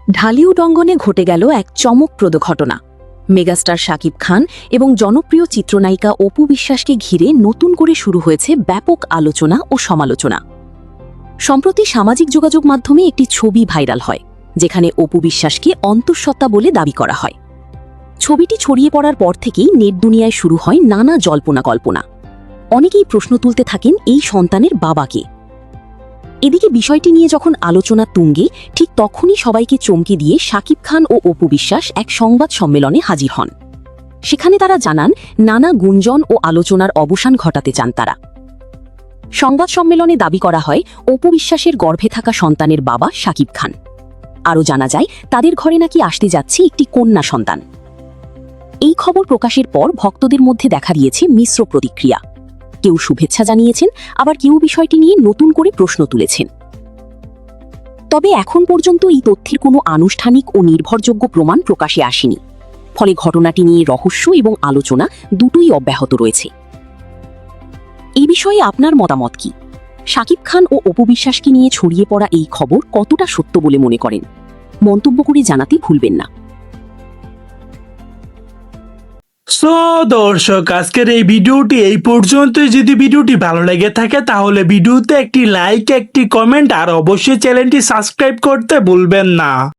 ঢালিউড অঙ্গনে ঘটে গেল এক চমকপ্রদ ঘটনা। মেগাস্টার শাকিব খান এবং জনপ্রিয় চিত্রনায়িকা অপু বিশ্বাসকে ঘিরে নতুন করে শুরু হয়েছে ব্যাপক আলোচনা ও সমালোচনা। সম্প্রতি সামাজিক যোগাযোগ মাধ্যমে একটি ছবি ভাইরাল হয়, যেখানে অপু বিশ্বাসকে অন্তঃসত্ত্বা বলে দাবি করা হয়। ছবিটি ছড়িয়ে পড়ার পর থেকেই নেট দুনিয়ায় শুরু হয় নানা জল্পনা কল্পনা। অনেকেই প্রশ্ন তুলতে থাকেন, এই সন্তানের বাবা কে? এদিকে বিষয়টি নিয়ে যখন আলোচনা তুঙ্গে, ঠিক তখনই সবাইকে চমকে দিয়ে শাকিব খান ও অপু বিশ্বাস এক সংবাদ সম্মেলনে হাজির হন। সেখানে তারা জানান, নানা গুঞ্জন ও আলোচনার অবসান ঘটাতে চান তারা। সংবাদ সম্মেলনে দাবি করা হয়, অপু বিশ্বাসের গর্ভে থাকা সন্তানের বাবা শাকিব খান। আরও জানা যায়, তাদের ঘরে নাকি আসতে যাচ্ছে একটি কন্যা সন্তান। এই খবর প্রকাশের পর ভক্তদের মধ্যে দেখা দিয়েছে মিশ্র প্রতিক্রিয়া। কেউ শুভেচ্ছা জানিয়েছেন, আবার কেউ বিষয়টি নিয়ে নতুন করে প্রশ্ন তুলেছেন। তবে এখন পর্যন্ত এই তথ্যের কোনো আনুষ্ঠানিক ও নির্ভরযোগ্য প্রমাণ প্রকাশে আসেনি। ফলে ঘটনাটি নিয়ে রহস্য এবং আলোচনা দুটোই অব্যাহত রয়েছে। এই বিষয়ে আপনার মতামত কি? শাকিব খান ও অপু বিশ্বাসকে নিয়ে ছড়িয়ে পড়া এই খবর কতটা সত্য বলে মনে করেন? মন্তব্য করে জানাতে ভুলবেন না। সো দর্শক, আজকের এই ভিডিওটি এই পর্যন্ত। যদি ভিডিওটি ভালো লেগে থাকে তাহলে ভিডিওতে একটি লাইক, একটি কমেন্ট আর অবশ্যই চ্যানেলটি সাবস্ক্রাইব করতে ভুলবেন না।